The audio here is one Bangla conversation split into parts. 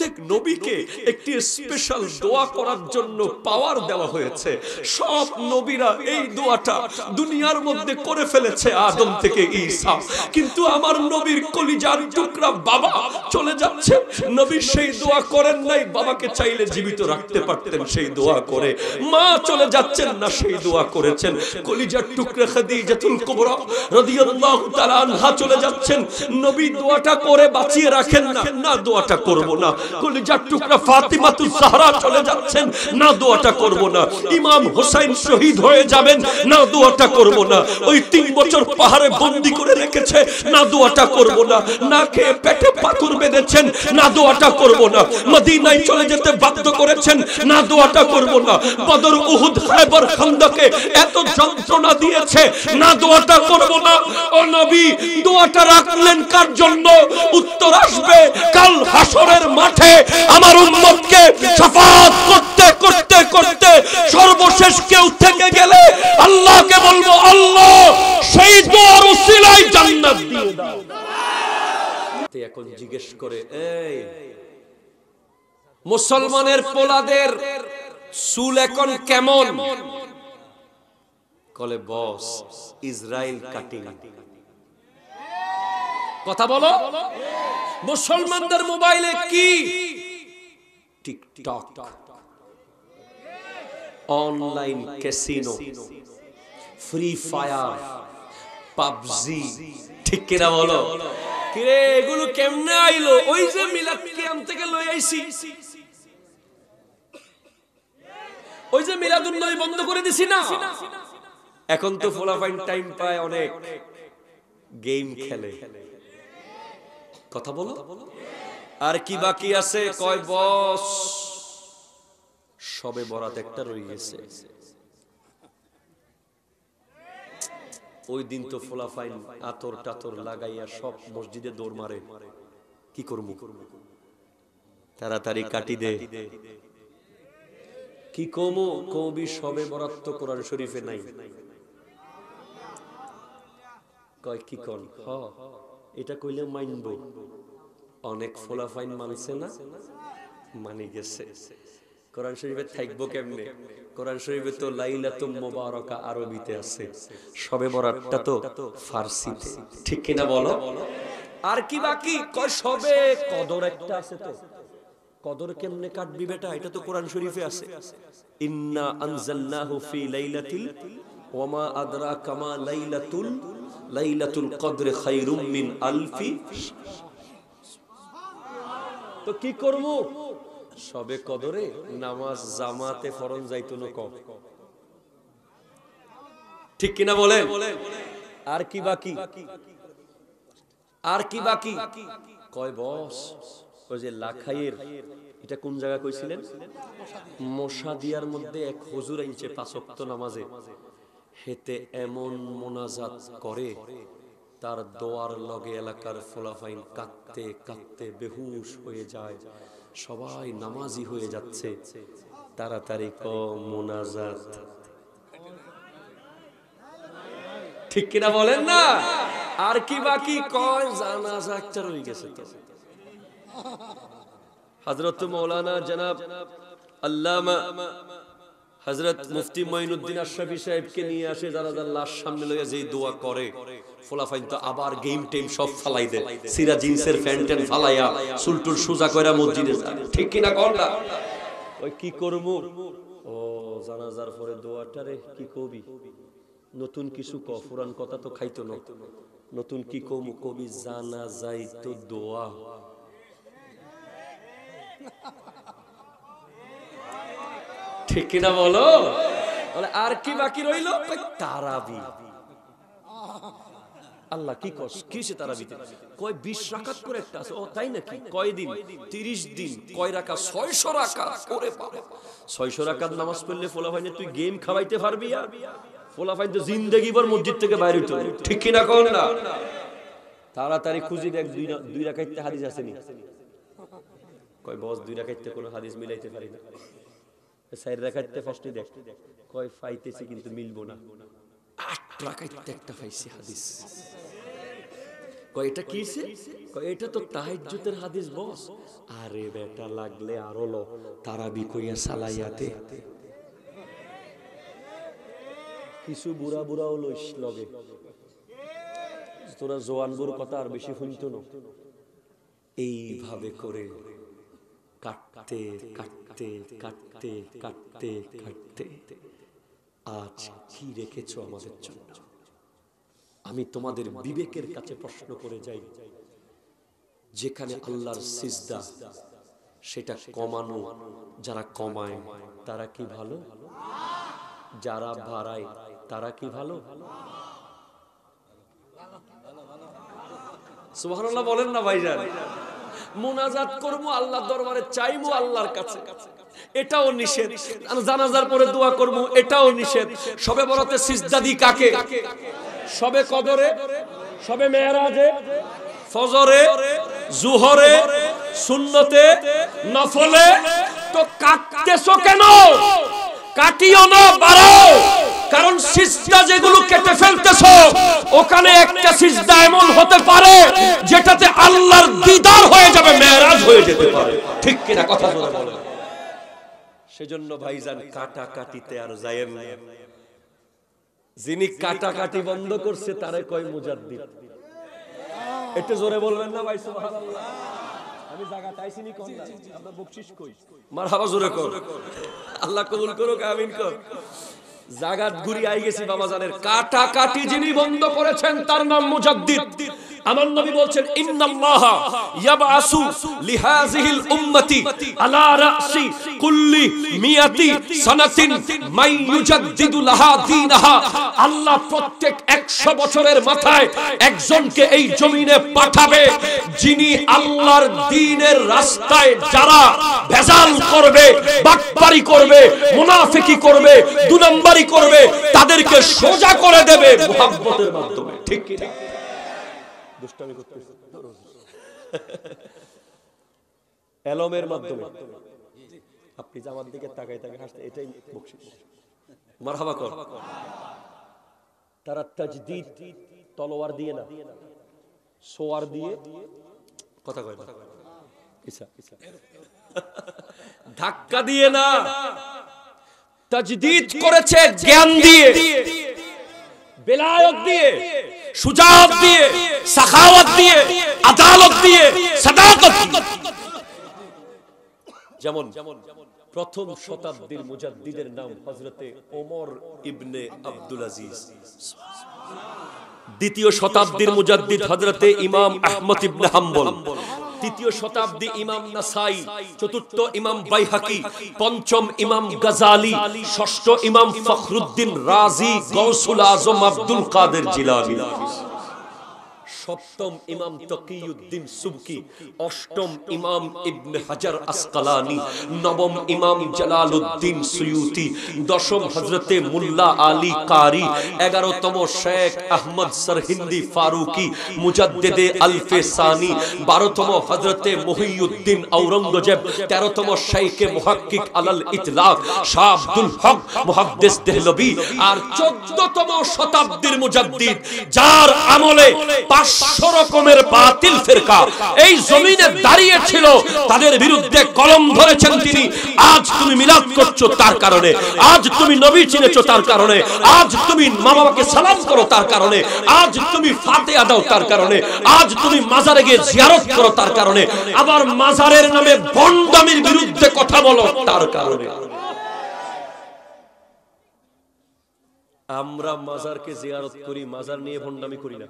প্রত্যেক নবীকে একটি স্পেশাল দোয়া করার জন্য পাওয়ার দেওয়া হয়েছে। সব নবীরা এই দোয়াটা দুনিয়ার মধ্যে করে ফেলেছে আদম থেকে ঈসা, কিন্তু আমার নবীর কলিজার টুকরা বাবা চলে যাচ্ছে, নবী সেই দোয়া করেন নাই। বাবাকে চাইলে জীবিত রাখতে পারতেন সেই দোয়া করে। মা চলে যাচ্ছেন না, সেই দোয়া করেছেন। কলিজার টুকরা খাদিজাতুল কুবরা রাদিয়াল্লাহু তাআলা আনহা চলে যাচ্ছেন, নবী দোয়াটা করে বাঁচিয়ে রাখেন না, না দোয়াটা করব না। কলিজার টুকরা ফাতিমাতুজ জাহরা চলে যাচ্ছেন, না দোয়াটা করব না। ইমাম হোসেন শহীদ হয়ে যাবেন, না দোয়াটা করব না। ওই 3 বছর পাহাড়ে বন্দী করে রেখেছে, না দোয়াটা করব না। না খেয়ে পেটে পাথর বেঁধেছেন, না দোয়াটা করব না। মদিনায় চলে যেতে বাধ্য করেছেন, না দোয়াটা করব না। বদর, উহুদ, খায়বার, খান্দকে এত যন্ত্রণা দিয়েছে, না দোয়াটা করব না। ও নবী দোয়াটা রাখলেন কার জন্য? উত্তর আসবে কাল হাসরের মাঠে। আমার উম্মতকে শাফাআত করতে করতে করতে সর্বশেষ কেউ থেকে গেলে আল্লাহকে বলবো, আল্লাহ সেই দোয়ার উসিলায় জান্নাত দিয়ে দাও। এখন জিজ্ঞেস করে, এই মুসলমানের পোলাদের চুল এখন কেমন? কলে বস ইসরায়েল কাটিং। কথা বলো। মুসলমানদের মোবাইলে কি? TikTok, online casino, free fire, PUBG. ঠিক কিনা বলো? কিরে এগুলো কেমনে আইলো? ওই যে মিলাদ কিয়াম থেকে লই আইছি, ওই যে মিলাদুন নবী বন্ধ করে দিছি না। এখন তো ফোলাফাইন টাইম পায়, অনেক গেম খেলে। কথা বলো। আর কি বাকি আছে? কয় বস সবে বরাত একটা রয়ে গেছে। ওই দিন তো ফোলাফাইন আতর টাতর লাগাইয়া সব মসজিদে দৌড় মারে। কি করবো? তাড়াতাড়ি কাটি দে। কি কমো কবি সবে বরাত তো কোরআন শরীফে নাই। কয় কি কোন? এটা কইলে মানব। অনেক ফোলাফাইন মানছে না, মানি গেছে। কোরআন শরীফে থাকবো কেমনে? কোরআন শরীফে তো লাইলাতুল মুবারাকা আরবিতে আছে, শবে বরাতটা তো ফারসিতে। ঠিক কিনা বলো? আর কি বাকি? কয় শবে কদর একটা আছে। তো কদর কেমনে কাটবি বেটা? এটা তো কোরআন শরীফে আছে, ইন্না আনজালনাহু ফি লাইলাতিল ওয়া মা আদরাকা মা লাইলাতুল কদর খায়রুম মিন আলফি। তো কি করব? সবে কদরে নামাজ জামাতে ফরজ যাইতুন কম। ঠিক কিনা বলেন? আর কি বাকি? আর কি বাকি? কয় বস ওই যে লাখাইয়ের, এটা কোন জায়গা কইছিলেন? মোশাদিয়ার মধ্যে এক হুজুর আইছে 5 ওয়াক্ত নামাজে, হেতে এমন মোনাজাত করে, তার দোয়ার লগে এলাকার ফোলাফাইন কাঁদতে কাঁদতে বেহুশ হয়ে যায়। সবাই নামাজি হয়ে যাচ্ছে। তাড়াতাড়ি মোনাজাত। ঠিক কিনা বলেন না? আর কি বাকি? কয় জানাজা একটা রয়ে গেছে। তো হযরত মাওলানা জনাব আল্লামা হযরত মুফতি মঈনুদ্দিন আশরাফি সাহেবকে নিয়ে আসে, জানাজার লাশ সামনে লইয়া যেই দোয়া করে, ফোলাফাইন তো আবার গেম টেম সব ফালাই দেয়, সিরা জিন্সের প্যান্টেন ফালাইয়া চুলটুল সোজা কইরা মসজিদে যায়। ঠিক কিনা কোন না? ওই কি করব? ও জানাজার পরে দোয়াটারে কি কবি? নতুন কিছু ক, পুরান কথা তো খাইতো না। নতুন কি কবি? জানাজাই তো দোয়া। ঠিক কিনা বলো? আর কি বাকি রইল? তারাবি। আল্লাহ কি কস? কিসে তারাবিতে? কয় 20 রাকাত করে একটা আছে। ও তাই নাকি? কয় দিন? 30 দিন। কয় রাকাত? 600 রাকাত। ওরে বাবা, 600 রাকাত নামাজ পড়লে ফোলাফাইনে তুই গেম খাওয়াইতে পারবি? আর ফোলাফাইন তো জিন্দেগি ভর মসজিদ থেকে বাইরে হইতো। ঠিক কিনা কোন না? তাড়াতাড়ি খুঁজি দেখ 2 রাকাতে হাদিস আছে নি? কয় বস 2 রাকাতে কোনো হাদিস মিলাইতে পারি না। 4 রাকাতে ফার্স্টে দেখ। কয় পাইতেছি কিন্তু মিলবো না। 8 রাকাতে একটা পাইছি হাদিস। কয় এটা কিছে? কয় এটা তো তাহাজ্জুদের হাদিস বস। আরে বেটা লাগলে আরো ল, তারাবি কইয়া সালাইয়াতে কিছু বুড়া বুড়াও লইস লগে, তোরা জোয়ান বুড়ো কথা আর বেশি শুনতো না। এইভাবে করে কাটতে কাটতে কাটতে কাটতে কাটতে আজ কি রেখেছো আমাদের জন্য? আমি তোমাদের বিবেকের কাছে প্রশ্ন করে যাই, যেখানে আল্লাহর সিজদা সেটা কমানো, যারা কমায় তারা কি ভালো, যারা বাড়ায় তারা কি ভালো? সুবহানাল্লাহ বলেন না ভাইজান। মুনাজাত করবো আল্লাহর দরবারে, চাইবো আল্লাহর কাছে, এটাও নিষেধ। জানাজার পরে দোয়া করবো, এটাও নিষেধ। শবে বরাতে সিজদা দি কাকে? শবে কদরে, শবে মেরাজে, ফজরে, জোহরে, সুন্নতে, নফলে। তো কাটতেছো কেন? কাটিও না, বাড়াও। কারণ সিজদা যেগুলো কেটে ফেলতেছো, ওখানে একটা সিজদা এমন হতে পারে যেটাতে আল্লাহর দিদার হয়ে যাবে, মেরাজ হয়ে যেতে পারে। ঠিক কিনা কথা জোরে বলেন। সেজন্য ভাইজান কাটাকাটিতে আর যায়েন না। যিনি কাটাকাটি বন্ধ করছে তারে কয় মুজাদ্দিদ। একটু জোরে বলবেন না ভাই? সুবহানাল্লাহ। আমি জায়গা চাইছিনি কোন না, আমরা বকশিশ কই। মারহাবা জোরে কর। আল্লাহ কবুল করুক, আমিন কর। জাগাত ঘুরি আই গেছি বাবা জানের। কাটাকাটি যিনি বন্ধ করেছেন তার নাম মুজাদ্দিদ। আমার নবী বলছেন, ইন্নাল্লাহা ইয়াবআসু লিহাযিহিল উম্মতি আলা রাসি কুল্লি মিয়াতি সানাতিন মান ইউজাদ্দিদু লাহা দীনাহা। আল্লাহ প্রত্যেক 100 বছরের মাথায় একজনকে এই জমিনে পাঠাবে, যিনি আল্লাহর দ্বীনের রাস্তায় যারা ভেজাল করবে, বাটপারি করবে, মুনাফিকি করবে, দুই নম্বরি করবে, তাদেরকে সোজা করে দেবে মুহাব্বতের মাধ্যমে। ঠিক কি না? দুষ্টামি করতেছে এলমের মাধ্যমে। আপনি জামার দিকে তাকাই তাকাই হাসতে, এটাই বকশিশ। মারহাবা কর। তারা তাজদীদ তলোয়ার দিয়ে না, সোয়ার দিয়ে, কথা কয় না, ধাক্কা দিয়ে না, তাজদীদ করেছে জ্ঞান দিয়ে, বেলায়েত দিয়ে, সুজাত দিয়ে, সাখাওয়াত দিয়ে, আদালত দিয়ে, সাদাকত দিয়ে। যেমন প্রথম শতাব্দীর মুজাদ্দিদের নাম হযরতে ওমর ইবনে আব্দুল আজিজ। দ্বিতীয় শতাব্দীর মুজাদ্দিদ হযরতে ইমাম আহমদ ইবনে হাম্বল। তৃতীয় শতাব্দী ইমাম নাসাই, চতুর্থ ইমাম বাইহাকি, পঞ্চম ইমাম গাজালি, ষষ্ঠ ইমাম ফখরুদ্দিন রাজি, গৌসুল আজম আব্দুল কাদের জিলানী, সপ্তম ইমাম তকিউদ্দিন সুবকি, অষ্টম ইমাম ইবনে হাজার আসকালানি, নবম ইমাম জালালউদ্দিন সুয়ুতি, দশম হযরতে মুল্লা আলী কারি, 11তম শেখ আহমদ সরহিন্দি ফারুকি মুজাদ্দিদে আলফে সানি, 12তম হযরতে মুহিউদ্দিন আওরঙ্গজেব, 13তম শেখে মুহাক্কিক আলাল ইতলাক শাহ আব্দুল হক মুহাদ্দিস দেহলভী, আর 14তম শতাব্দীর মুজাদ্দিদ যার আমলে 500 রকমের বাতিল ফিরকা এই জমিনে দাঁড়িয়ে ছিল, তাদের বিরুদ্ধে কলম ধরেছেন তিনি। আজ তুমি মিলাদ করছো তার কারণে, আজ তুমি নবী চিনেছো তার কারণে, আজ তুমি মা বাবাকে সালাম করো তার কারণে, আজ তুমি ফাতিহা দাও তার কারণে, আজ তুমি মাজারে গিয়ে জিয়ারত করো তার কারণে, আবার মাজারের নামে ভণ্ডামির বিরুদ্ধে কথা বলো তার কারণে। আমরা মাজারকে জিয়ারত করি, মাজার নিয়ে ভণ্ডামি করি না।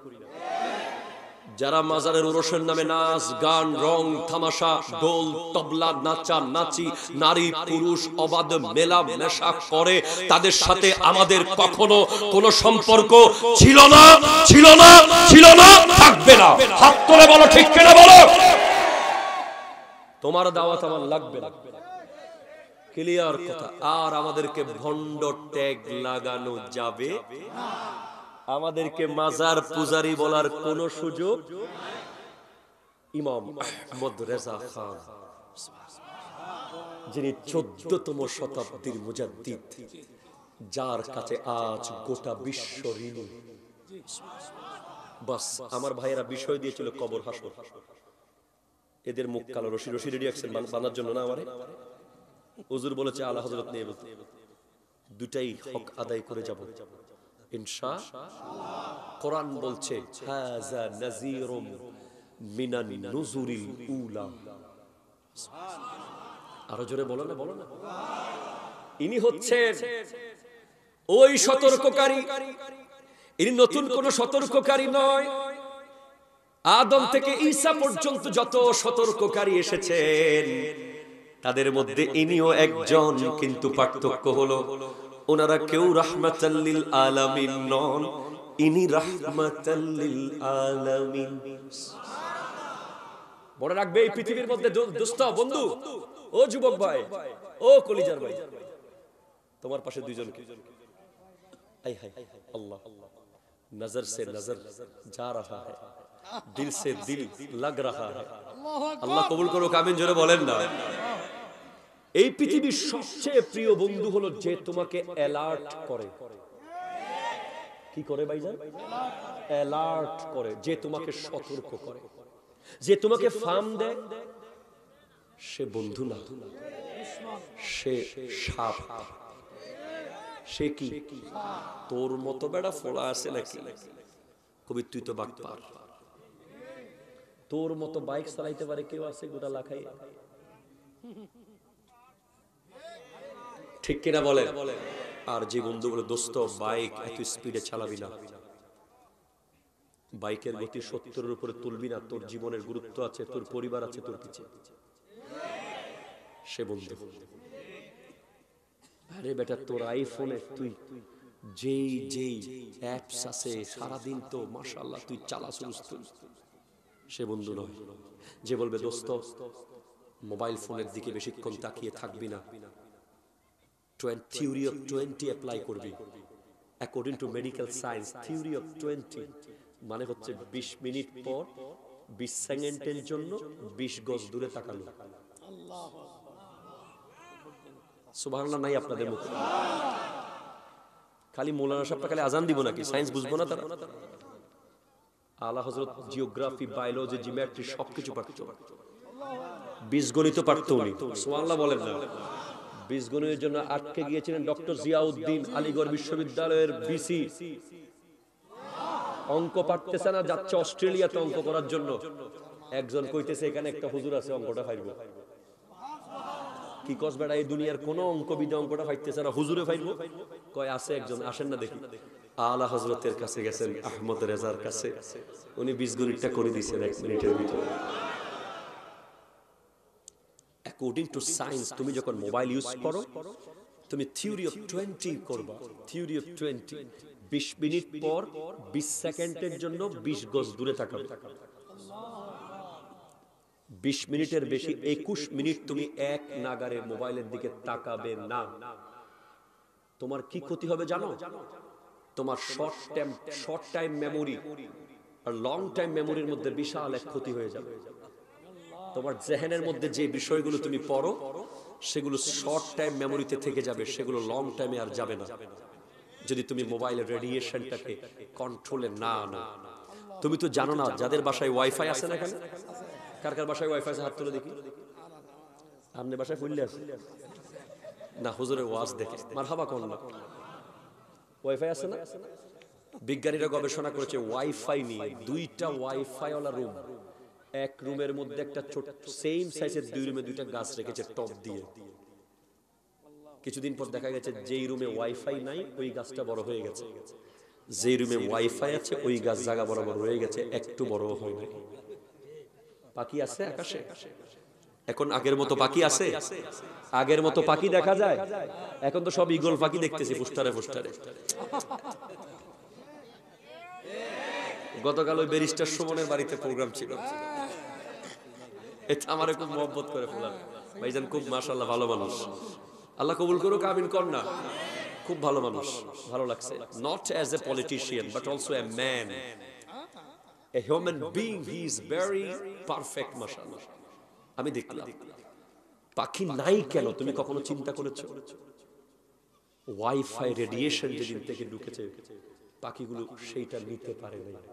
যারা মাজারের উরসের নামে নাচ গান রং তামাশা ঢোল তবলা নাচা নাচি নারী পুরুষ অবাধ মেলা মেশা করে, তাদের সাথে আমাদের কখনো কোনো সম্পর্ক ছিল না, ছিল না, ছিল না, থাকবে না। হাত তুলে বলো ঠিক কিনা বলো। তোমার দাওয়াত আমার লাগবে না, ক্লিয়ার কথা। আর আমাদেরকে ভণ্ড ট্যাগ লাগানো যাবে না, আমাদেরকে মাজার পূজারি বলার কোন সুযোগ। ইমাম আহমদ রেজা খান, যিনি 14তম শতাব্দীর মুজাদ্দিদ, যার কাছে আজ গোটা বিশ্ব ঋণী, বাস আমার ভাইয়েরা বিষয় দিয়েছিল কবর হাসর। এদের মুখ কালো, রশি রশি রেডি রাখছেন বানার জন্য না আমারে। হুজুর বলেছে আলা হযরত নিয়ে বলতে, দুটাই হক আদায় করে যাব ইনশাআল্লাহ। কোরআন বলছে হাযা নাযীরুম মিনান নুযুরিল উলা। আরো জোরে বলো না, বলো না। ইনি হচ্ছেন ওই সতর্ককারী। ইনি নতুন কোন সতর্ককারী নয়। আদম থেকে ঈসা পর্যন্ত যত সতর্ককারী এসেছেন তাদের মধ্যে ইনিও একজন, কিন্তু পার্থক্য হলো ওনারা কেউ রাহমাতাল লিল আলামিন নন, ইনি রাহমাতাল লিল আলামিন। মনে রাখবে এই পৃথিবীর মধ্যে দোস্ত বন্ধু, ও যুবক ভাই, ও কলিজার ভাই, তোমার পাশে দুইজনকে আই হাই আল্লাহ नजर से नजर जा रहा है, दिल से दिल लग रहा है। আল্লাহ কবুল করুক, আমিন জোরে বলেন না। এই পৃথিবীর সবচেয়ে প্রিয় বন্ধু হলো যে তোমাকে অ্যালার্ট করে। কি করে ভাইজান? অ্যালার্ট করে, যে তোমাকে সতর্ক করে, যে তোমাকে ফার্ম দেয়। সে বন্ধু না, সে সাপ। সে কি তোর মতো বেড়া ফোলা আছে নাকি? কবি তুই তো বাটপার। তোর মতো বাইক চালাইতে পারে কেউ আছে গোটা লাখাই? ঠিক কিনা বলে? আর যে বন্ধু বলে দোস্ত বাইক এত স্পিডে চালাবি না, বাইকের গতি 70-এর উপরে তুলবি না, তোর জীবনের গুরুত্ব আছে, তোর পরিবার আছে তোর পিছে, সে বন্ধু। আরে বেটা তোর আইফোনে তুই যেই যেই অ্যাপস আছে সারাদিন তো মাশাআল্লাহ তুই চালাছুস, সে বন্ধু নয়। যে বলবে দোস্ত মোবাইল ফোনের দিকে বেশিক্ষণ তাকিয়ে থাকবি না, থিওরি অফ 20 অ্যাপ্লাই করবি। According to medical science theory of 20 মানে হচ্ছে 20 মিনিট পর 20 সেকেন্ডের জন্য 20 গজ দূরে তাকানো। সুবহানাল্লাহ নাই আপনাদের মুখে? খালি মৌলানা সাহেবটা খালি আজান দিব নাকি? সায়েন্স বুঝবো না তারা? আলা হযরত জিওগ্রাফি, বায়োলজি, জিওমেট্রি সবকিছু পারতো, বীজগণিত পারতো উনি। সুবহানাল্লাহ বলেন না? বীজগণিতের জন্য আটকে গিয়েছিলেন ডক্টর জিয়াউদ্দিন আলীগড় বিশ্ববিদ্যালয়ের ভিসি। অঙ্ক পারতেছে না, যাচ্ছে অস্ট্রেলিয়াতে অঙ্ক করার জন্য। একজন কইতেছে এখানে একটা হুজুর আছে অঙ্কটা ফাইরবো। কি কস বেড়া, এই দুনিয়ার কোন অঙ্কবিদ অঙ্কটা ফাইতেছে না, হুজুরে ফাইরবো? কয় আছে একজন, আসেন না দেখি। আলা হযরতের কাছে গেছেন, আহমদ রেজার কাছে। উনি বীজগণিতটা করে দিয়েছেন 1 মিনিটের ভিতরে। অ্যাকর্ডিং টু সায়েন্স তুমি যখন মোবাইল ইউজ করো তুমি থিওরি অফ 20 করবা। থিওরি অফ 20 20 মিনিট পর 20 সেকেন্ডের জন্য 20 গজ দূরে তাকাবে। 20 মিনিটের বেশি 21 মিনিট তুমি এক নাগারে মোবাইলের দিকে তাকাবে না। তোমার কি ক্ষতি হবে জানো? তোমার শর্ট টাইম মেমোরি আর লং টাইম মেমোরির মধ্যে বিশাল এক ক্ষতি হয়ে যাবে। তোমার জেহেনের মধ্যে যে বিষয়গুলো তুমি পড়ো সেগুলো শর্ট টাইম মেমোরিতে থেকে যাবে, সেগুলো লং টাইমে আর যাবে না যদি তুমি মোবাইলের রেডিয়েশনটাকে কন্ট্রোলে না আনো। তুমি তো জানো না যাদের বাসায় ওয়াইফাই আছে না, এখানে কার কার বাসায় ওয়াইফাই আছে হাত তুলে দেখি। আপনি বাসায় ফুললে আছে না? হুজুরের ওয়াজ দেখে মারহাবা কোন না। ওয়াইফাই আছে না? বিজ্ঞানীরা গবেষণা করেছে ওয়াইফাই নিয়ে, 2টা ওয়াইফাই ওয়ালা রুম, এক রুমের মধ্যে একটা ছোট সেম সাইজের 2 রুমে 2টা গাছ রেখেছে টপ দিয়ে। কিছুদিন পর দেখা গেছে যেই রুমে ওয়াইফাই নাই ওই গাছটা বড় হয়ে গেছে, যেই রুমে ওয়াইফাই আছে ওই গাছ জায়গা বরাবর রয়ে গেছে, একটু বড় হয় নাই। পাখি আছে আকাশে এখন? আগের মতো পাখি আছে? আগের মতো পাখি দেখা যায়? এখন তো সব ঈগল পাখি দেখতেছি পোস্টারে পোস্টারে। গতকাল ওই ব্যারিস্টার সুমনের বাড়িতে প্রোগ্রাম ছিল, এটা আমারে খুব মহব্বত করে ফেলার। ভাইজান খুব মাশাআল্লাহ ভালো মানুষ, আল্লাহ কবুল করুক, আমিন কর না। খুব ভালো মানুষ, ভালো লাগছে। Not as a politician but also a man, a human being, he is very perfect মাশাআল্লাহ। আমি দেখলাম পাখি নাই কেন তুমি কখনো চিন্তা করেছো? ওয়াইফাই রেডিয়েশন যেদিন থেকে ঢুকেছে পাখিগুলো সেইটা নিতে পারে নাই।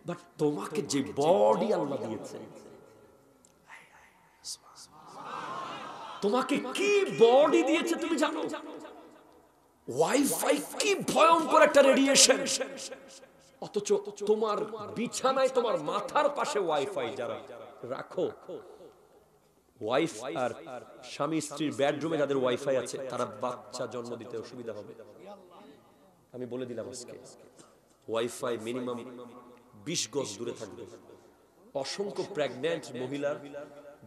বাট তোমাকে যে বডি আল্লাহ দিয়েছে, তোমাকে কি বডি দিয়েছে তুমি জানো? ওয়াইফাই কি ভয়ঙ্কর একটা রেডিয়েশন, অথচ তোমার বিছানায় তোমার মাথার পাশে ওয়াইফাই যারা রাখো, ওয়াইফ আর স্বামী স্ত্রীর বেডরুমে যাদের ওয়াইফাই আছে তারা বাচ্চা জন্ম দিতে অসুবিধা হবে। আমি বলে দিলাম আজকে ওয়াইফাই মিনিমাম 20 গজ দূরে থাকবে। অসংখ্য প্রেগন্যান্ট মহিলার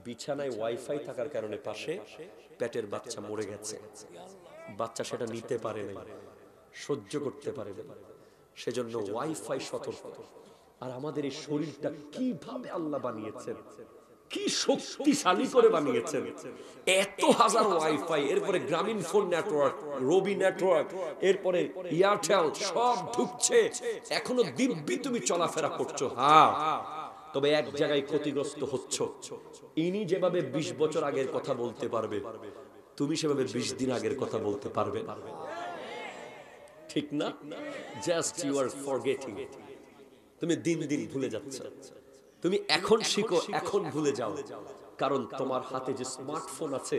বিছানায় ওয়াইফাই থাকার কারণে পাশে পেটের বাচ্চা মরে গেছে, বাচ্চা সেটা নিতে পারে না, সহ্য করতে পারে না, সেজন্য ওয়াইফাই সতর্ক। আর আমাদের এই শরীরটা কিভাবে আল্লাহ বানিয়েছেন, কি শক্তিশালী করে বানিয়েছেন, এত হাজার ওয়াইফাই, এরপরে গ্রামীণ ফোন নেটওয়ার্ক, রবি নেটওয়ার্ক, এরপরে এয়ারটেল সব ঢুকছে, এখনো দিব্যি তুমি চলাফেরা করছো। হ্যাঁ, তবে এক জায়গায় ক্ষতিগ্রস্ত হচ্ছ। ইনি যেভাবে 20 বছর আগের কথা বলতে পারবে, তুমি সেভাবে 20 দিন আগের কথা বলতে পারবে না, ঠিক না? Just you are forgetting. তুমি দিন দিন ভুলে যাচ্ছ। তুমি এখন শিখো, এখন ভুলে যাও, কারণ তোমার হাতে যে স্মার্টফোন আছে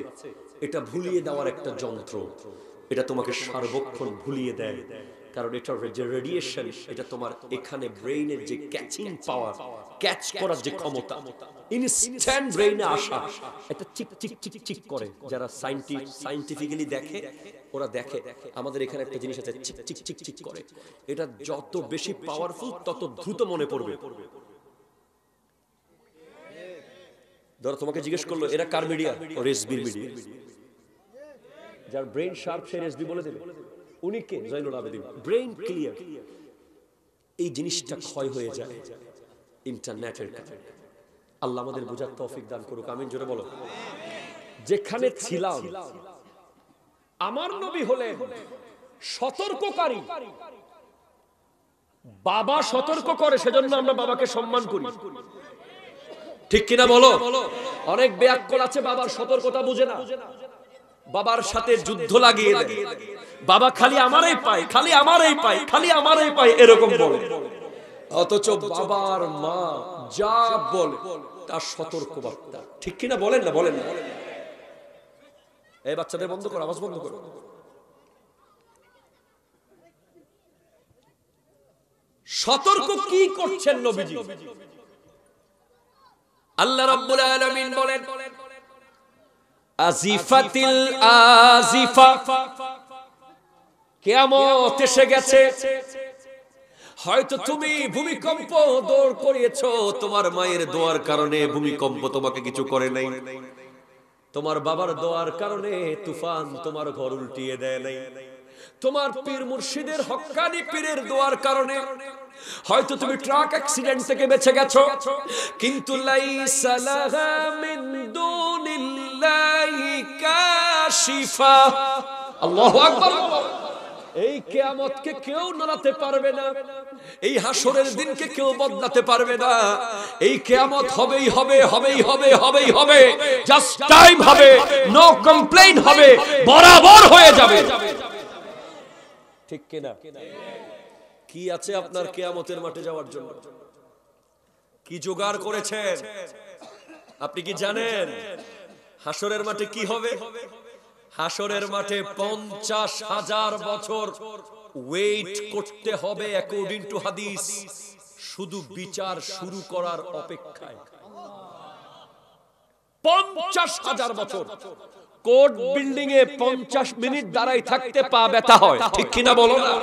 এটা ভুলিয়ে দেওয়ার একটা যন্ত্র, এটা তোমাকে সার্বক্ষণ ভুলিয়ে দেয়, কারণ এটার যে রেডিয়েশন, এটা তোমার এখানে ব্রেইনের যে ক্যাচিং পাওয়ার, ক্যাচ করার যে ক্ষমতা, ইনস্ট্যান্ট ব্রেইনে আসা, এটা চিক চিক চিক চিক করে। যারা সায়েন্টিফিক্যালি দেখে, ওরা দেখে আমাদের এখানে একটা জিনিস আছে চিক চিক চিক চিক করে, এটা যত বেশি পাওয়ারফুল তত দ্রুত মনে পড়বে। ধরো তোমাকে জিজ্ঞেস করলো এরা কার মিডিয়া, ও রেসবির মিডিয়া। যার ব্রেইন শার্প সে রেসবি বলে দেবে। উনি কে? জয়নুল আবেদিন। Brain clear. এই জিনিসটা ক্ষয় হয়ে যায় ইন্টারনেটের কারণে। আল্লাহ আমাদের বোঝার তৌফিক দান করুক, আমিন জোরে বলো। যেখানে ছিলাম, আমার নবী হলেন সতর্ককারী। বাবা সতর্ক করে, সেজন্য আমরা বাবাকে সম্মান করি, ঠিক কিনা বলো? অনেক বেয়াক্কল আছে বাবার সতর্কতা বুঝে না, বাবার সাথে যুদ্ধ লাগিয়ে দেয়। বাবা খালি আমারই পায়, খালি আমারই পায়, খালি আমারই পায়, এরকম বলে। অথচ বাবার মা যা বলে তার সতর্কবার্তা, ঠিক কিনা বলেন না? বলেন না? এই বাচ্চাদের বন্ধ করো, আওয়াজ বন্ধ করো। সতর্ক কি করছেন নবীজি? আল্লাহ রাব্বুল আলামিন বলেন আজিফাতিল আজিফা, কিয়ামত এসে গেছে। হয়তো তুমি ভূমিকম্প দৌড় করিয়েছো, তোমার মায়ের দোয়ার কারণে ভূমিকম্প তোমাকে কিছু করে নাই, তোমার বাবার দোয়ার কারণে তুফান তোমার ঘর উল্টিয়ে দেয় নাই, তোমার পীর মুর্শিদের হক্কানি পীরের দোয়ার কারণে হয়তো তুমি ট্রাক অ্যাক্সিডেন্ট থেকে বেঁচে গেছো, কিন্তু লাইসা লাহা মিন দুনিল্লাহি কাশিফা। আল্লাহু আকবার। এই কিয়ামতকে কেউ নড়াতে পারবে না, এই হাসরের দিনকে কেউ বদলাতে পারবে না। এই কিয়ামত হবেই হবে, হবেই হবে, হবেই হবে, জাস্ট টাইম হবে, নো কমপ্লেইন হবে, বরাবর হয়ে যাবে, ঠিক কিনা? কি আছে আপনার কিয়ামতের মাঠে যাওয়ার জন্য? কি জোগাড় করেছেন? আপনি কি জানেন হাসরের মাঠে কি হবে? হাসরের মাঠে 50,000 বছর ওয়েট করতে হবে অ্যাকর্ডিং টু হাদিস, শুধু বিচার শুরু করার অপেক্ষায়। 50,000 বছর। কোর্ট বিল্ডিং এ 50 মিনিট দাঁড়াই থাকতে পা ব্যথা হয়, ঠিক কিনা বলো না?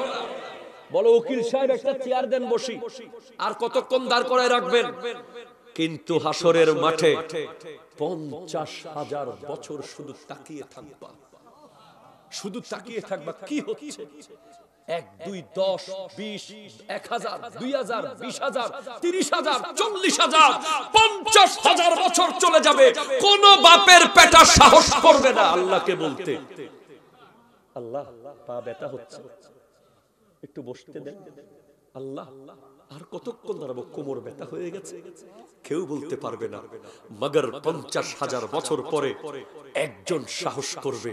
বলো উকিল সাহেব একটা চেয়ার দেন বসি, আর কতক্ষণ দাঁড় করায় রাখবেন? কিন্তু হাসরের মাঠে 50,000 বছর শুধু তাকিয়ে থাকবা, শুধু তাকিয়ে থাকবা কি হচ্ছে। 1, 2, 10, 20, 1000, 2000, 20,000, 30,000, 40,000, 50,000 বছর চলে যাবে, কোন বাপের পেটা সাহস করবে না আল্লাহকে বলতে, আল্লাহ পা ব্যথা হচ্ছে, একটু বসতে দেন। আল্লাহ আর কতক্ষণ দাঁড়াবো, কোমর ব্যথা হয়ে গেছে, কেউ বলতে পারবে না। মগর 50,000 বছর পরে একজন সাহস করবে,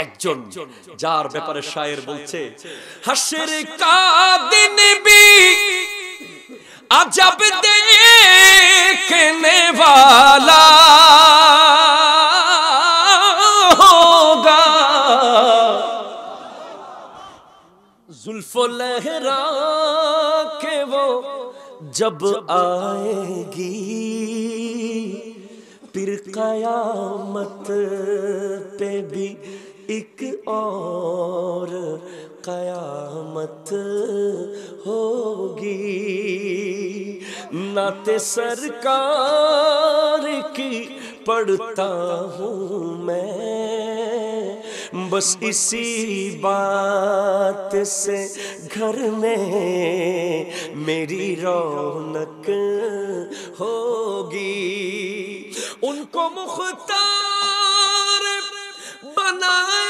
একজন, যার ব্যাপারে শায়ের বলছে হাসরে কা দিন বি अजब देखने वाला होगा जुल्फो लहरा के वो जब आएगी फिर कयामत पे भी एक और कयामत होगी। नाते सरकार की पढ़ता हूँ मैं, बस इसी बात से घर में मेरी रौनक होगी। उनको मुख्तार बनाया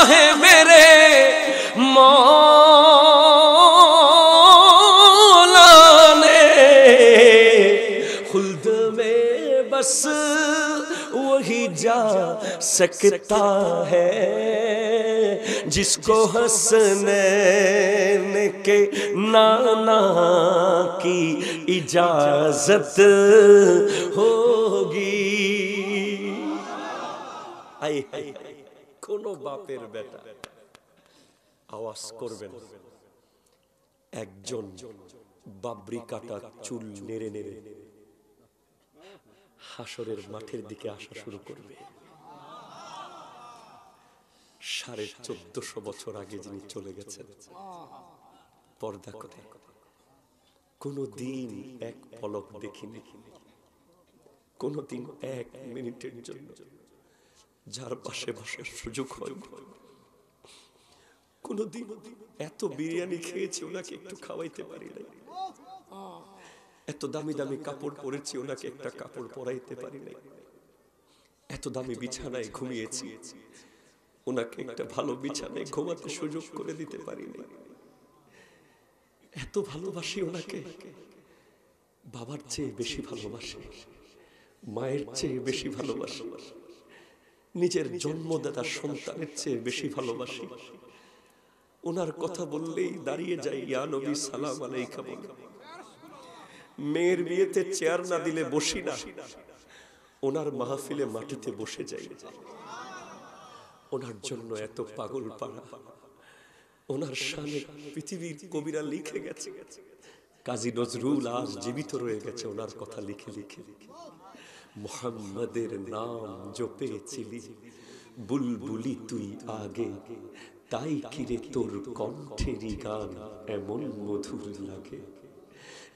है मेरे मौला ने, खुल्द में बस वही जा सकता है जिसको हसनैन के नाना की इजाजत होगी। आए कोनो बापेर बेटा आवाज करবেন, একজন বাবরি কাটা চুল নেড়ে নেড়ে হাসরের মাঠের দিকে আসা শুরু করবে। 1450 বছর আগে যিনি চলে গেছেন পর্দা করে, কোনদিন এক পলক দেখিনি, কোনদিন এক মিনিটের জন্য যার পাশে বসার সুযোগ হয়, কোনদিন এত বিরিয়ানি খেয়েছি ওনাকে একটু খাওয়াইতে পারি নাই, এত দামি দামি কাপড় পরেছি ওনাকে একটা কাপড় পরাইতে পারি নাই, এত দামি বিছানায় ঘুমিয়েছি ওনাকে একটা ভালো বিছানায় ঘুমাতে সুযোগ করে দিতে পারি নাই। এত ভালোবাসি ওনাকে, বাবার চেয়ে বেশি ভালোবাসি, মায়ের চেয়ে বেশি ভালোবাসি, নিজের জন্মদাতা সন্তানের চেয়ে বেশি ভালোবাসি। ওনার কথা বললেই দাঁড়িয়ে যাই, ইয়া নবী সালাম আলাইকা বলে। মেয়ের বিয়েতে চেয়ার না দিলে বসি না, ওনার মাহফিলে মাটিতে বসে যাই। ওনার জন্য এত পাগল পাড়া, ওনার শানে পৃথিবীর কবিরা লিখে গেছে। কাজী নজরুল আজ জীবিত রয়ে গেছে ওনার কথা লিখে লিখে। মুহাম্মাদের নাম জপেছিলি বুলবুলি তুই আগে, তাই কিরে তোর কণ্ঠেরই গান এমন মধুর লাগে।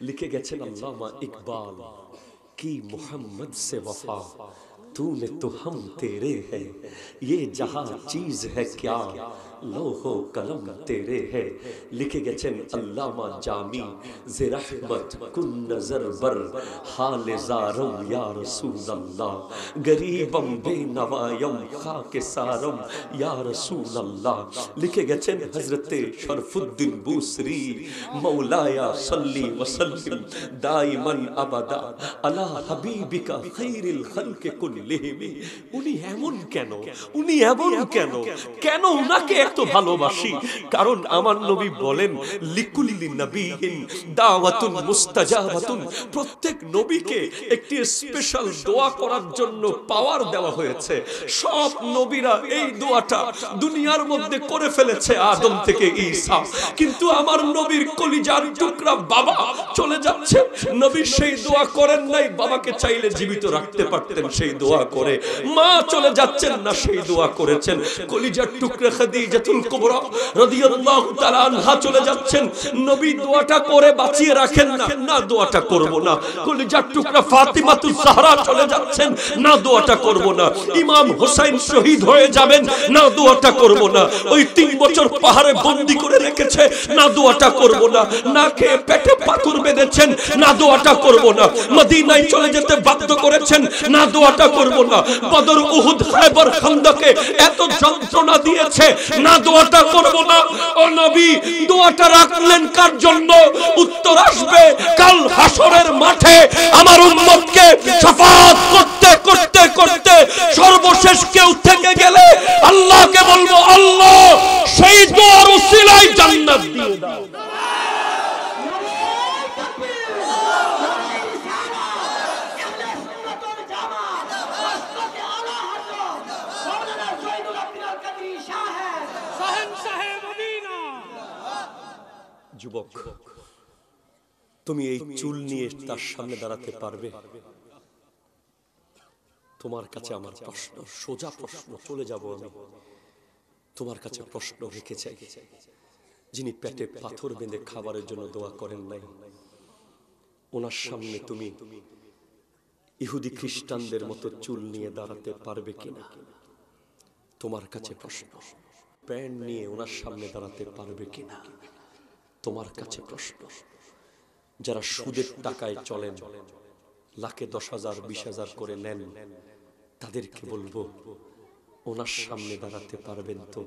लिखे गए अल्लामा इकबाल की मोहम्मद से वफा तूने तो हम तेरे है, ये जहां चीज है क्या लोहो कलम तेरे है। लिखे गए अल्लामा जामी ज़े रहमत कुन नजर बर हाल ज़ारम या रसूल अल्लाह, गरीबम बेनवायम खाके सारम या रसूल अल्लाह। लिखे गए हजरत शरफुद्दीन बूसरी मौलाया सल्ली वसल्लिम दाइमन अबदा अला हबीबिका खैरिल खल्क़ि कुल्लिहिम। उनी एमन केन, उनी एमन केन, केन उनाके এত ভালোবাসি? কারণ আমার নবী বলেন লিকুল্লি নবিয়িন দাওয়াতুন মুস্তাজাবাতুন, প্রত্যেক নবীকে একটি স্পেশাল দোয়া করার জন্য পাওয়ার দেওয়া হয়েছে। সব নবীরা এই দোয়াটা দুনিয়ার মধ্যে করে ফেলেছে আদম থেকে ঈসা, কিন্তু আমার নবীর কলিজার টুকরা বাবা চলে যাচ্ছে, নবী সেই দোয়া করেন নাই। বাবাকে চাইলে জীবিত রাখতে পারতেন সেই দোয়া করে। মা চলে যাচ্ছেন না, সেই দোয়া করেছেন। কলিজার টুকরা খাদিজাতুল কুবরা রাদিয়াল্লাহু তাআলা আনহা চলে যাচ্ছেন, নবী দোয়াটা করে বাঁচিয়ে রাখেন না, না দোয়াটা করব না। কলিজার টুকরা ফাতিমাতুজ জাহরা চলে যাচ্ছেন, না দোয়াটা করব না। ইমাম হোসেন শহীদ হয়ে যাবেন, না দোয়াটা করব না। ওই 3 বছর পাহাড়ে বন্দী করে রেখেছে, না দোয়াটা করব না। না খেয়ে পেটে পাথর বেঁধেছেন, না দোয়াটা করব না। মদিনায় চলে যেতে বাধ্য করেছেন, না দোয়াটা করব না। বদর উহুদ খায়বার খান্দকে এত যন্ত্রণা দিয়েছে, না দোয়াটা করব না। ও নবী দোয়াটা রাখলেন কার জন্য? উত্তর আসবে কাল হাসরের মাঠে আমার উম্মতকে শাফাআত করতে করতে করতে সর্বশেষ কেউ থেকে গেলে আল্লাহকে বলবো, আল্লাহ সেই দোয়ার উসিলায় জান্নাত দিয়ে দাও। যুবক, তুমি এই চুল নিয়ে তার সামনে দাঁড়াতে পারবে? তোমার কাছে আমার প্রশ্ন, সোজা প্রশ্ন, চলে যাব আমি। তোমার কাছে প্রশ্ন রেখে চাই, যিনি পেটে পাথর বেঁধে খাবারের জন্য দোয়া করেন নাই, ওনার সামনে তুমি ইহুদি খ্রিস্টানদের মতো চুল নিয়ে দাঁড়াতে পারবে কিনা? তোমার কাছে প্রশ্ন। প্যান্ট নিয়ে ওনার সামনে দাঁড়াতে পারবে কিনা? তোমার কাছে প্রশ্ন। যারা সুদের টাকায় চলেন, লাখে 10,000 20,000 করে নেন, তাদেরকে বলবো ওনার সামনে দাঁড়াতে পারবেন তো?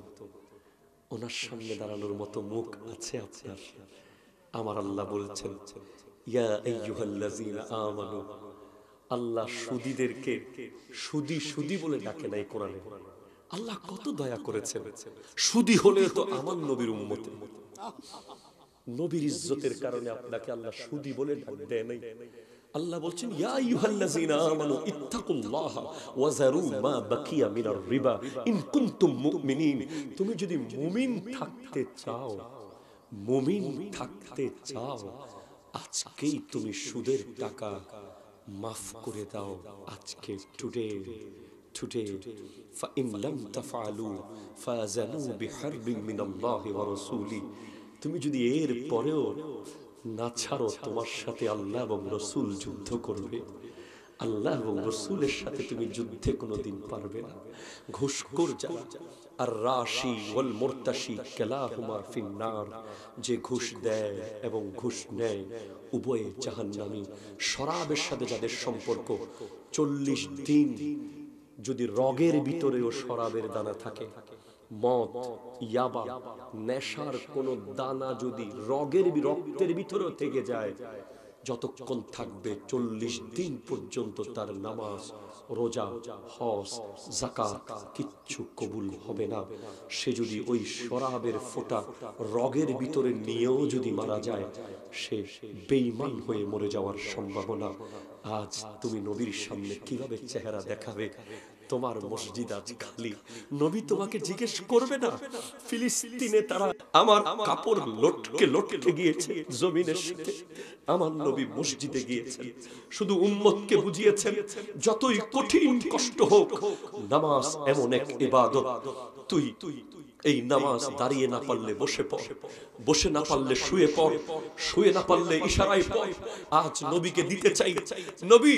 ওনার সামনে দাঁড়ানোর মতো মুখ আছে আপনার? আমার আল্লাহ বলছেন, ইয়া আইয়ুহাল্লাযীনা আমানু, আল্লাহ সুদীদেরকে সুদী সুদী বলে ডাকে নাই কোরআনে। আল্লাহ কত দয়া করেছেন। সুদী হলে তো আমার নবীর উম্মত, নবীর ইজ্জতের কারণে আপনাকে আল্লাহ সুদী বলে ডাক দেয় নাই। আল্লাহ বলছেন, ইয়া আইয়ুহাল্লাযীনা আমানু ইত্তাকুল্লাহা ওয়া যারু মা বাকিয়া মিনার রিবা ইন কুনতুম মুমিনিন। তুমি যদি মুমিন থাকতে চাও, মুমিন থাকতে চাও, আজকেই তুমি সুদের টাকা মাফ করে দাও। আজকে টুডে ফাইন লাম তাফআলু ফাযানু বিহারবিন মিনাল্লাহি ওয়া রাসূলি। তুমি যদি এর পরেও না ছাড়ো, তোমার সাথে আল্লাহ এবং রাসূল যুদ্ধ করবে। আল্লাহ এবং রাসূলের সাথে তুমি যুদ্ধে কোনোদিন পারবে না। ঘুষখোর যারা, আর রাশি ওয়াল মুরতাশি কালাহুমা ফিন্নার, যে ঘুষ দেয় এবং ঘুষ নেয় উভয়ে জাহান্নামী। শরাবের সাথে যাদের সম্পর্ক, 40 দিন যদি রগের ভিতরেও শরাবের দানা থাকে, মদ, ইয়াবা, নেশার কোন দানা যদি রক্তের ভিতরেও থেকে যায়, যতক্ষণ থাকবে 40 দিন পর্যন্ত তার নামাজ, রোজা, হজ, যাকাত কিচ্ছু কবুল হবে না। সে যদি ওই শরাবের ফোঁটা রগের ভিতরে নিয়েও যদি মারা যায়, সে বেঈমান হয়ে মরে যাওয়ার সম্ভাবনা। আজ তুমি নবীর সামনে কিভাবে চেহারা দেখাবে? তোমার মসজিদ আজ খালি। নবী তোমাকে জিজ্ঞেস করবে না? ফিলিস্তিনে তারা আমার কাপড় লটকে গিয়েছে জমিনের সাথে, আমার নবী মসজিদে গিয়েছেন, শুধু উম্মতকে বুঝিয়েছেন যতই কঠিন কষ্ট হোক, নামাজ এমন এক ইবাদত, তুই এই নামাজ দাঁড়িয়ে না পারলে বসে পড়, বসে না পারলে শুয়ে পড়, শুয়ে না পারলে ইশারায় পড়। আজ নবীকে দিতে চাই। নবী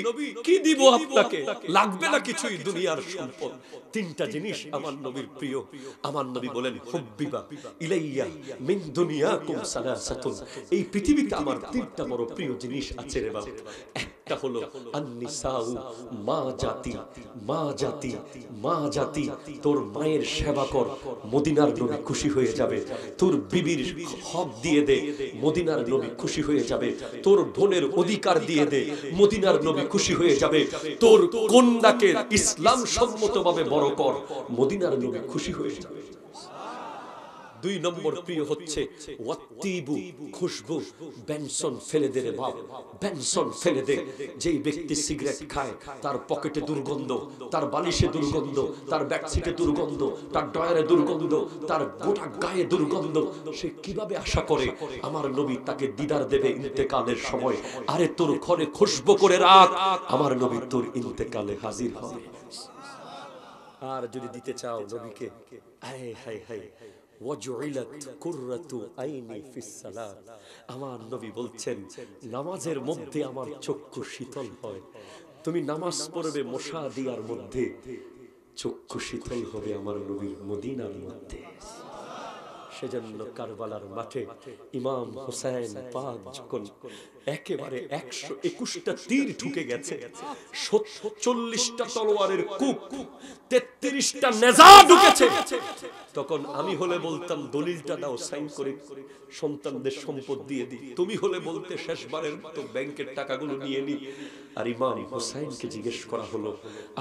কি দিব আপনাকে? লাগবে না কিছুই দুনিয়ার সম্পদ। 3টা জিনিস আমার নবীর প্রিয়। আমার নবী বলেন, হুব্বিবা ইলাইয়া মিন দুনিয়াকুম সালাসাতুন। এই পৃথিবীতে আমার 3টা বড় প্রিয় জিনিস আছে রে বাপ। একটা হলো আন-নিসাউ, মা জাতি, মা জাতি, মা জাতি। তোর মায়ের সেবা কর, মদিনার নবী খুশি হয়ে যাবে। তোর বিবির হক দিয়ে দে, মদিনার নবী খুশি হয়ে যাবে। তোর বোনের অধিকার দিয়ে দে, মদিনার নবী খুশি হয়ে যাবে। তোর কন্যাকে ইসলাম সম্মতভাবে বড় কর, মদিনার নবী খুশি হয়ে যাবে। 2 নম্বর প্রিয় হচ্ছে ওয়াত্তিবু, খুশবু। বেনসন ফেলে দে রে বাপ, বেনসন ফেলে দে। যেই ব্যক্তি সিগারেট খায়, তার পকেটে দুর্গন্ধ, তার বালিশে দুর্গন্ধ, তার ব্যাকসিটে দুর্গন্ধ, তার ডয়ারে দুর্গন্ধ, তার গোটা গায়ে দুর্গন্ধ, সে কিভাবে আশা করে আমার নবী তাকে দিদার দেবে ইন্তেকালের সময়? আরে তোর ঘরে খুশবু করে রাখ, আমার নবী তোর ইন্তেকালে হাজির হবে। আর যদি দিতে চাও নবীকে, হায় হায় হায়, ওয়াজুইলাত কুররাতু আইনি ফিস সালাত। আমার নবী বলছেন, নামাজের মধ্যে আমার চক্ষু শীতল হয়। তুমি নামাজ পড়বে মুসাদিয়ার মধ্যে, চক্ষু শীতল হবে আমার নবীর মদিনার মধ্যে। সেজন্য কারবালার মাঠে ইমাম হুসাইন পাক যখন একেবারে 121টা তীর ঢুকে গেছে, 40টা তলোয়ারের কূপ, 33টা নেজা ঢুকেছে, তখন আমি হলে বলতাম দলিলটা দাও, সাইন করে সন্তানদের সম্পদ দিয়ে দিই। তুমি হলে বলতে শেষবারের মতো ব্যাংকের টাকাগুলো নিয়ে নি। আর ইমাম হুসাইনকে জিজ্ঞেস করা হলো,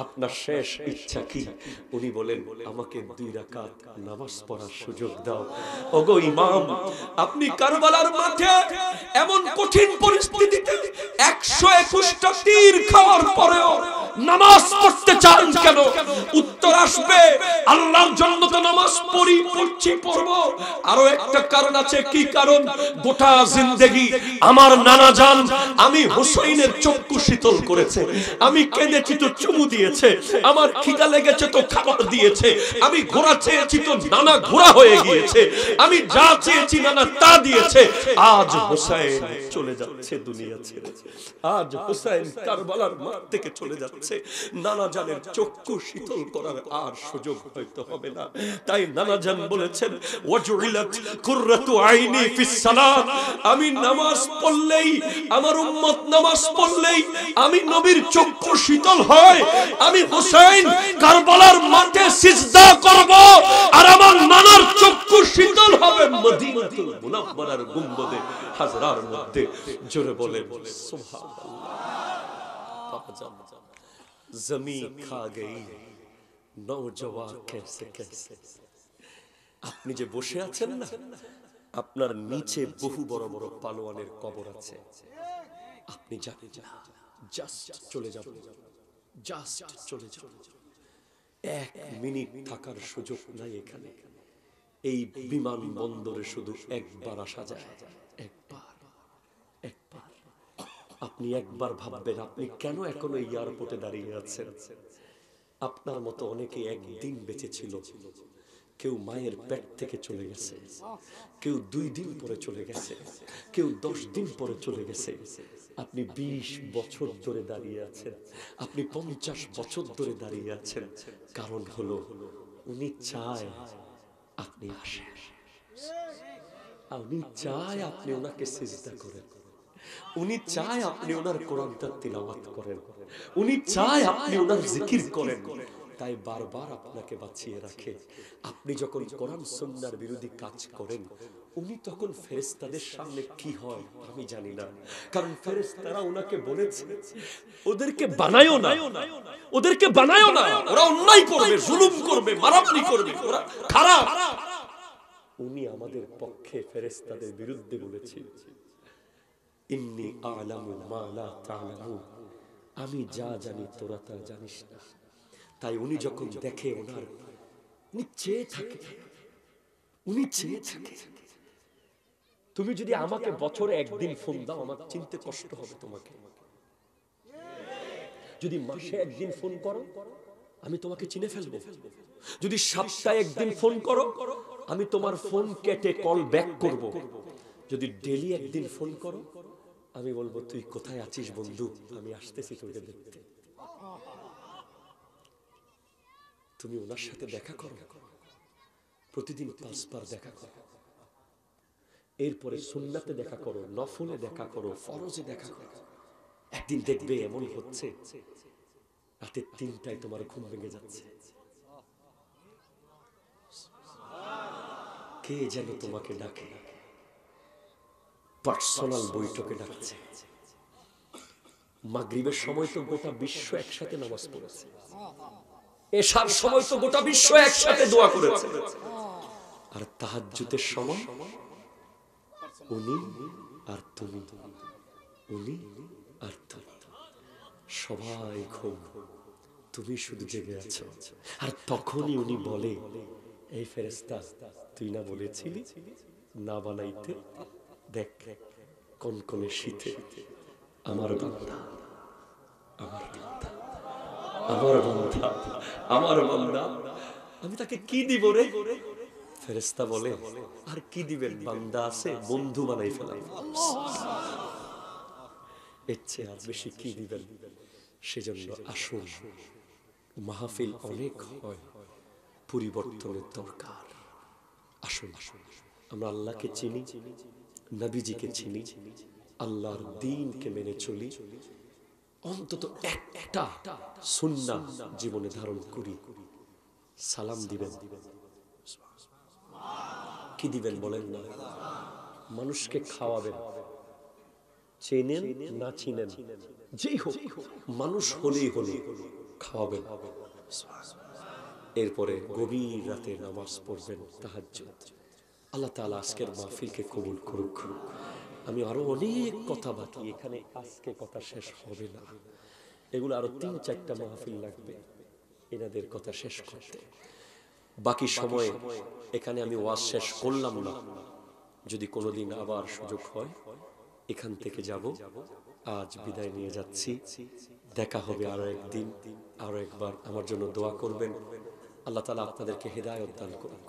আপনার শেষ ইচ্ছা কি? উনি বলেন, আমাকে 2 রাকাত নামাজ পড়ার সুযোগ দাও। ওগো ইমাম, আপনি কারবালার মাঠে এমন কঠিন পরিস্থিতিতে 121টা তীর খাওয়ার পরেও নামাজ পড়তে চান কেন? উত্তর আসবে, আল্লাহর জন্য তো নামাজ পড়বো। আরো একটা কারণ আছে। কি কারণ? গোটা জিন্দেগি আমার নানা জান আমি হুসাইনের চক্ষু শীতল করেছে, আমি কেঁদেছি তো চুমু দিয়েছে, আমার খিদা লেগেছে তো খাবার দিয়েছে, আমি ঘোড়া চেয়েছি তো নানা ঘোড়া হয়ে গিয়েছে, আমি যা চেয়েছি নানা তা দিয়েছে। আজ হুসাইন চলে যাচ্ছে দুনিয়া ছেড়ে, আজ হুসাইন কারবালার মাঠ থেকে চলে যাচ্ছে। নানা জানের চক্ষু শীতল করার আর সুযোগ হয়তো হবে না। তাই নানা জান বলেছেন, ওয়াজুইলাত কুররাতু আইনি ফিস সালাত, আমি নামাজ পড়লেই, আমার উম্মত নামাজ পড়লেই আমি নবীর চক্ষু শীতল হয়। আমি হুসাইন কারবালার মাঠে সিজদা করব, আর আমার নানার চক্ষু শীতল হবে মদিনাতুল মুনাওয়ারার গুম্বদে হাজরার মধ্যে। জোরে বলেন সুবহানাল্লাহ। জমিন খা গই নওজওয়ান कैसे कैसे। আপনি যে বসে আছেন না, আপনার নিচে বহু বড় বড় পালোয়ানের কবর আছে, আপনি জানেন না। জাস্ট চলে যাব, জাস্ট চলে যাব, 1 মিনিট থাকার সুযোগ নাই এখানে। এই বিমানবন্দরে শুধু একবার আসা যায়, একবার। আপনি একবার ভাববেন, আপনি কেন এখনো এয়ারপোর্টে দাঁড়িয়ে আছেন? আপনার মতো অনেকে একদিন বেঁচে ছিল, কেউ মায়ের পেট থেকে চলে গেছে, কেউ 2 দিন পরে চলে গেছে, কেউ 10 দিন পরে চলে গেছে। আপনি 20 বছর ধরে দাঁড়িয়ে আছেন, আপনি 50 বছর ধরে দাঁড়িয়ে আছেন। কারণ হলো উনি চায় আপনি আসেন, উনি চায় আপনি ওনাকে সিজদা করেন, উনি চায় আপনি ওনার কোরআনটা তিলাওয়াত করেন, উনি চায় আপনি ওনার জিকির করেন। তাই বারবার আপনাকে বাঁচিয়ে রাখে। আপনি যখন কোরআন সুন্নাহর বিরোধী কাজ করেন, উনি তখন ফেরেশতাদের সামনে কি হয় আমি জানি না। কারণ ফেরেশতারা ওনাকে বলেছে, ওদেরকে বানায়ও না, ওদেরকে বানায়ও না, ওরা অন্যায় করবে, জুলুম করবে, মারামারি করবে, ওরা খারাপ। উনি আমাদের পক্ষে ফেরেশতাদের বিরুদ্ধে বলেছেন, ইন্নী আ'লামু মা লা তা'লামুন, আমি যা জানি তোরা তা জানিস না। তাই উনি যখন দেখে, ওনার উনি চেয়ে থাকে, উনি চেয়ে থাকে। তুমি যদি আমাকে বছরে একদিন ফোন দাও, আমার চিনতে কষ্ট হবে তোমাকে। যদি মাসে একদিন ফোন করো, আমি তোমাকে চিনে ফেলবো। যদি সপ্তাহে একদিন ফোন করো, আমি তোমার ফোন কেটে কল ব্যাক করব। যদি ডেইলি একদিন ফোন করো, আমি বলবো তুই কোথায় আছিস বন্ধু, আমি আসতেছি তোকে দেখতে। তুমি ওনার সাথে দেখা করো, প্রতিদিন 5 বার দেখা করো, এরপরে সুন্নাতে দেখা করো, নফলে দেখা করো, ফরজে দেখা করো। একদিন দেখবে এমন হচ্ছে রাতে 3টায় তোমার ঘুম ভেঙে যাচ্ছে, কে যেন তোমাকে ডাকে, পার্সোনাল বৈঠকে ডাকছে। মাগরিবের সময় তো গোটা বিশ্ব একসাথে নামাজ পড়েছে, এশার সময় তো গোটা বিশ্ব একসাথে দোয়া করেছে, আর তাহাজ্জুদের সময় উনি আর তুমি, উনি আর তুমি, সবাই ঘুম, তুমি শুধু জেগে আছো। আর তখনই উনি বলে, এই ফেরেশতা তুই না বলেছিলি না বানাইতে, দেখ কনকনে শীতে আমার বান্দা, আমার বান্দা, আমার বান্দা, আমার বান্দা, আমি তাকে কি দিব রে? ফেরেশতা বলে, আর কি দিবেন, বান্দা আছে, বন্ধু বানাই ফেলাম, এর চেয়ে আর বেশি কি দিবেন? সেজন্য আসুন, মাহফিল অনেক হয়, পরিবর্তনের দরকার। আসুন আমরা আল্লাহকে চিনি, নবীজিকে চিনি, আল্লাহর দ্বীনকে মেনে চলি, অন্তত একটা সুন্নাহ জীবনে ধারণ করি। সালাম দিবেন, কি দিবেন বলেন না? মানুষকে খাওয়াবেন, চেনেন না চিনেন যেই হোক, মানুষ হলেই হলে খাওয়াবেন। এরপরে গভীর রাতে নামাজ পড়বেন, তাহাজ্জুদ। আল্লাহ তাআলা আজকের মাহফিলকে কবুল করুক। আমি আরো অনেক কথা বাকি, এখানে আজকে কথা শেষ হবে না। এগুলো আরো 3-4টা মাহফিল লাগবে এনাদের কথা শেষ করতে। বাকি সময়ে এখানে আমি ওয়াজ শেষ করলাম না, যদি কোনোদিন আবার সুযোগ হয় এখান থেকে যাব। আজ বিদায় নিয়ে যাচ্ছি, দেখা হবে আরো একদিন, আরো একবার। আমার জন্য দোয়া করবেন, আল্লাহ তাআলা আপনাদেরকে হেদায়েত দান করুন।